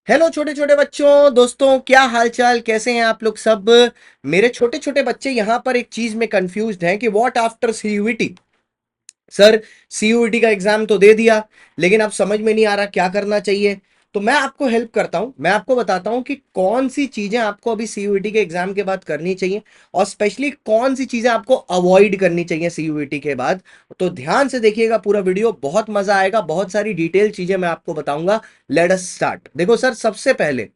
Hello छोटे छोटे बच्चों दोस्तों, क्या हाल चाल, कैसे हैं आप लोग सब। मेरे छोटे छोटे बच्चे यहाँ पर एक चीज में कंफ्यूज्ड हैं कि what after CUET. Sir, CUET का एग्जाम तो दे दिया, लेकिन अब समझ में नहीं आ रहा क्या करना चाहिए। तो मैं आपको हेल्प करता हूं, मैं आपको बताता हूं कि कौन सी चीजें आपको अभी सीयूईटी के एग्जाम के बाद करनी चाहिए और स्पेशली कौन सी चीजें आपको अवॉइड करनी चाहिए सीयूईटी के बाद। तो ध्यान से देखिएगा पूरा वीडियो, बहुत मजा आएगा, बहुत सारी डिटेल चीजें मैं आपको बताऊंगा। Let us start. देखो सर, सबसे पहले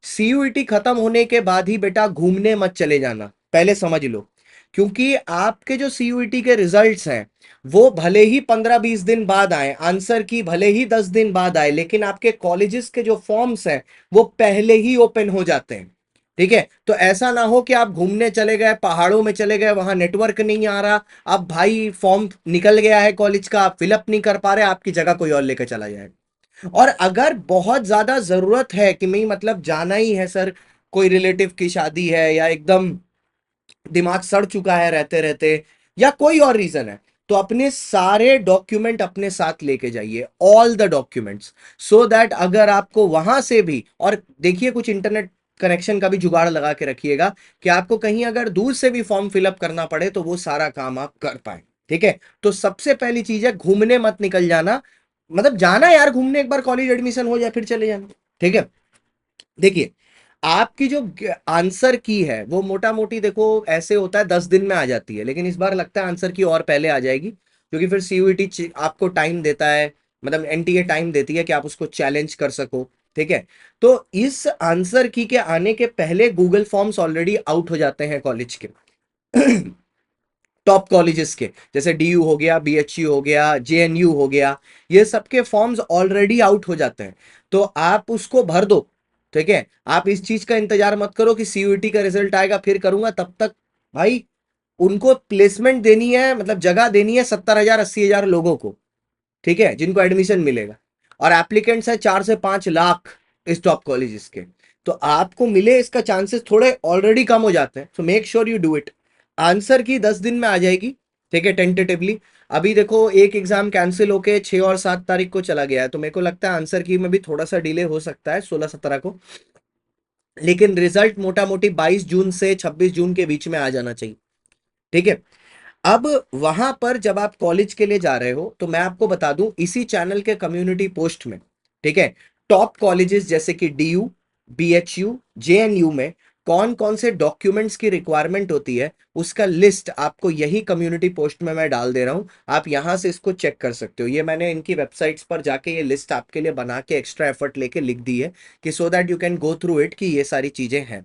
सीयूईटी खत्म होने के बाद ही बेटा घूमने मत चले जाना, पहले समझ लो। क्योंकि आपके जो सीयूईटी के रिजल्ट्स हैं वो भले ही 15-20 दिन बाद आए, आंसर की भले ही 10 दिन बाद आए, लेकिन आपके कॉलेजेस के जो फॉर्म्स हैं वो पहले ही ओपन हो जाते हैं। ठीक है, तो ऐसा ना हो कि आप घूमने चले गए, पहाड़ों में चले गए, वहां नेटवर्क नहीं आ रहा, अब भाई फॉर्म निकल गया है कॉलेज का, आप फिलअप नहीं कर पा रहे, आपकी जगह कोई और लेकर चला जाएगा। और अगर बहुत ज्यादा जरूरत है कि मैं मतलब जाना ही है सर, कोई रिलेटिव की शादी है या एकदम दिमाग सड़ चुका है रहते रहते, या कोई और रीजन है, तो अपने सारे डॉक्यूमेंट अपने साथ लेके जाइए, all the documents, so that अगर आपको वहां से भी, और देखिए कुछ इंटरनेट कनेक्शन का भी जुगाड़ लगा के रखिएगा कि आपको कहीं अगर दूर से भी फॉर्म फिलअप करना पड़े तो वो सारा काम आप कर पाए। ठीक है, तो सबसे पहली चीज है घूमने मत निकल जाना। मतलब जाना यार घूमने, एक बार कॉलेज एडमिशन हो जाए फिर चले जाना। ठीक है, देखिए आपकी जो आंसर की है वो मोटा मोटी देखो ऐसे होता है 10 दिन में आ जाती है, लेकिन इस बार लगता है आंसर की और पहले आ जाएगी, क्योंकि फिर सीयूईटी आपको टाइम देता है, मतलब एनटीए टाइम देती है कि आप उसको चैलेंज कर सको। ठीक है, तो इस आंसर की के आने के पहले गूगल फॉर्म्स ऑलरेडी आउट हो जाते हैं कॉलेज के टॉप कॉलेजेस के, जैसे डीयू हो गया, बीएचयू हो गया, जेएनयू हो गया, ये सबके फॉर्म्स ऑलरेडी आउट हो जाते हैं, तो आप उसको भर दो। ठीक है, आप इस चीज का इंतजार मत करो कि सीयूईटी का रिजल्ट आएगा फिर करूंगा, तब तक भाई उनको प्लेसमेंट देनी है, मतलब जगह देनी है 70,000 80,000 लोगों को। ठीक है, जिनको एडमिशन मिलेगा, और एप्लीकेंट्स है 4 से 5 लाख इस टॉप कॉलेजेस के, तो आपको मिले इसका चांसेस थोड़े ऑलरेडी कम हो जाते हैं, so make sure you do it. Answer की 10 दिन में आ जाएगी। ठीक है, टेंटेटिवली। अभी देखो एक एग्जाम कैंसिल होके 6 और 7 तारीख को चला गया है, तो मेरे को लगता है आंसर की में भी थोड़ा सा डिले हो सकता है 16-17 को, लेकिन रिजल्ट मोटा मोटी 22 जून से 26 जून के बीच में आ जाना चाहिए। ठीक है, अब वहां पर जब आप कॉलेज के लिए जा रहे हो तो मैं आपको बता दूं इसी चैनल के कम्युनिटी पोस्ट में, ठीक है, टॉप कॉलेजेस जैसे कि डीयू, बीएचयू, जेएनयू में कौन कौन से डॉक्यूमेंट्स की रिक्वायरमेंट होती है उसका लिस्ट आपको यही कम्युनिटी पोस्ट में मैं डाल दे रहा हूं। आप यहां से इसको चेक कर सकते हो, ये मैंने इनकी वेबसाइट्स पर जाके ये लिस्ट आपके लिए बना के एक्स्ट्रा एफर्ट लेके लिख दी है कि so that you can go through it, कि ये सारी चीजें हैं।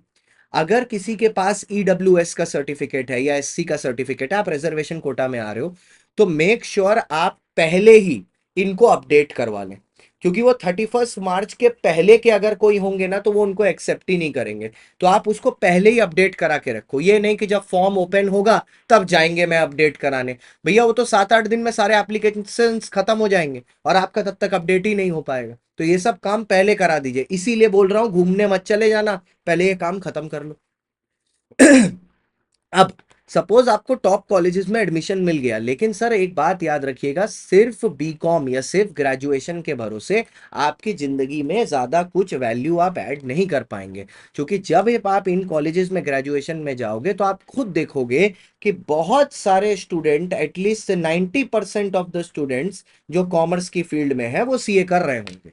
अगर किसी के पास ईडब्ल्यूएस का सर्टिफिकेट है या एससी का सर्टिफिकेट है, आप रिजर्वेशन कोटा में आ रहे हो, तो मेक श्योर आप पहले ही इनको अपडेट करवा लें, क्योंकि वो 31 मार्च के पहले के अगर कोई होंगे ना तो वो उनको एक्सेप्ट ही नहीं करेंगे। तो आप उसको पहले ही अपडेट करा के रखो, ये नहीं कि जब फॉर्म ओपन होगा तब जाएंगे मैं अपडेट कराने। भैया वो तो 7-8 दिन में सारे एप्लीकेशन खत्म हो जाएंगे और आपका तब तक अपडेट ही नहीं हो पाएगा, तो ये सब काम पहले करा दीजिए, इसीलिए बोल रहा हूं घूमने मत चले जाना, पहले ये काम खत्म कर लो। अब सपोज आपको टॉप कॉलेजेस में एडमिशन मिल गया, लेकिन सर एक बात याद रखिएगा, सिर्फ बीकॉम या सिर्फ ग्रेजुएशन के भरोसे आपकी जिंदगी में ज्यादा कुछ वैल्यू आप ऐड नहीं कर पाएंगे, क्योंकि जब आप इन कॉलेजेस में ग्रेजुएशन में जाओगे तो आप खुद देखोगे कि बहुत सारे student, at least 90% of the students जो कॉमर्स की फील्ड में है वो सीए कर रहे होंगे।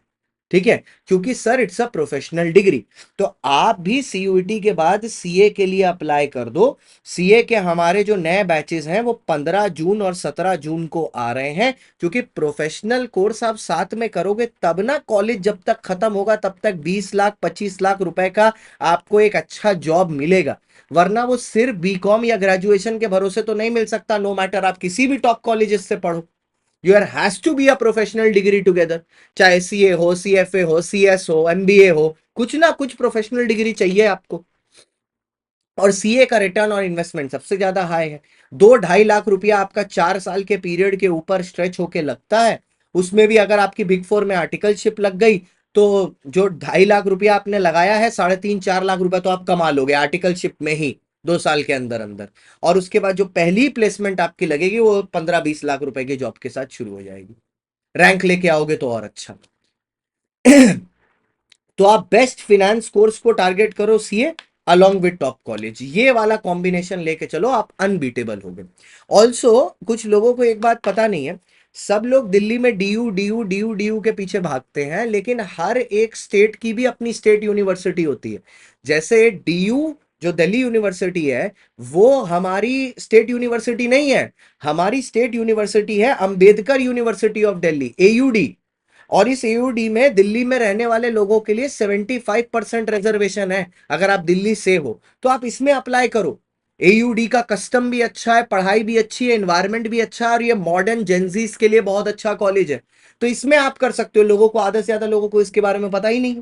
ठीक है, क्योंकि sir it's a professional degree, तो आप भी सीयूईटी के बाद सीए के लिए अप्लाई कर दो। सीए के हमारे जो नए बैचेस हैं वो 15 जून और 17 जून को आ रहे हैं, क्योंकि प्रोफेशनल कोर्स आप साथ में करोगे तब ना, कॉलेज जब तक खत्म होगा तब तक 20 लाख 25 लाख रुपए का आपको एक अच्छा जॉब मिलेगा, वरना वो सिर्फ बीकॉम या ग्रेजुएशन के भरोसे तो नहीं मिल सकता, नो मैटर आप किसी भी टॉप कॉलेजेस से पढ़ो। Your has to be a professional degree together, चाहे सीए हो, सीएफए हो, सीएस हो, एमबीए हो, कुछ ना कुछ प्रोफेशनल डिग्री चाहिए आपको। और सीए का रिटर्न और इन्वेस्टमेंट सबसे ज्यादा हाई है, 2-2.5 लाख रुपया आपका 4 साल के पीरियड के ऊपर स्ट्रेच होके लगता है। उसमें भी अगर आपकी बिग फोर में आर्टिकलशिप लग गई तो जो 2.5 लाख रुपया आपने लगाया है, 3.5-4 लाख रुपया तो आप कमा लोगे आर्टिकलशिप में ही 2 साल के अंदर अंदर। और उसके बाद जो पहली प्लेसमेंट आपकी लगेगी वो 15-20 लाख रुपए की जॉब के साथ शुरू हो जाएगी, रैंक लेके आओगे तो और अच्छा। तो आप बेस्ट फिनेंस कोर्स को टारगेट करो, CA along with top college, ये वाला कॉम्बिनेशन लेके चलो, आप अनबीटेबल हो गए। ऑल्सो कुछ लोगों को एक बात पता नहीं है, सब लोग दिल्ली में डीयू डीयू डीयू डीयू के पीछे भागते हैं, लेकिन हर एक स्टेट की भी अपनी स्टेट यूनिवर्सिटी होती है। जैसे डीयू जो दिल्ली यूनिवर्सिटी है, वो हमारी स्टेट यूनिवर्सिटी नहीं है। हमारी स्टेट यूनिवर्सिटी है Ambedkar university of Delhi, AUD. और इस एयूडी में दिल्ली में रहने वाले लोगों के लिए 75% रिजर्वेशन है। अगर आप दिल्ली से हो तो आप इसमें अप्लाई करो। एयूडी का कस्टम भी अच्छा है, पढ़ाई भी अच्छी है, एनवायरमेंट भी अच्छा है, और ये मॉडर्न जेंजीज के लिए बहुत अच्छा कॉलेज है। तो इसमें आप कर सकते हो। लोगों को, आधे से ज्यादा लोगों को इसके बारे में पता ही नहीं।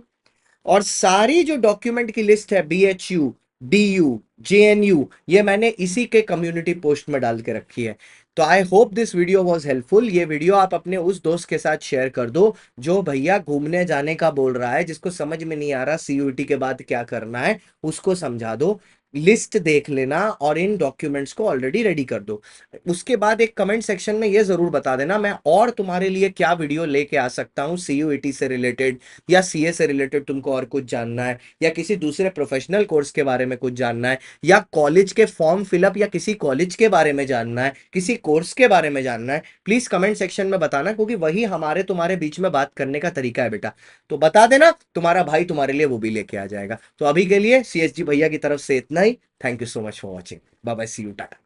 और सारी जो डॉक्यूमेंट की लिस्ट है, बीएचयू, डीयू, जेएनयू, ये मैंने इसी के कम्युनिटी पोस्ट में डाल के रखी है। तो I hope this video was helpful. ये वीडियो आप अपने उस दोस्त के साथ शेयर कर दो जो भैया घूमने जाने का बोल रहा है, जिसको समझ में नहीं आ रहा सीयूईटी के बाद क्या करना है, उसको समझा दो। लिस्ट देख लेना और इन डॉक्यूमेंट्स को ऑलरेडी रेडी कर दो। उसके बाद एक कमेंट सेक्शन में ये जरूर बता देना मैं और तुम्हारे लिए क्या वीडियो लेके आ सकता हूँ सीयूईटी से रिलेटेड, या सीए से रिलेटेड तुमको और कुछ जानना है, या किसी दूसरे प्रोफेशनल कोर्स के बारे में कुछ जानना है, या कॉलेज के फॉर्म फिलअप या किसी कॉलेज के बारे में जानना है, किसी कोर्स के बारे में जानना है, प्लीज कमेंट सेक्शन में बताना, क्योंकि वही हमारे तुम्हारे बीच में बात करने का तरीका है बेटा। तो बता देना, तुम्हारा भाई तुम्हारे लिए वो भी लेके आ जाएगा। तो अभी के लिए सीएसजी भैया की तरफ से इतना ही। Thank you so much for watching. Bye bye, see you, Tata.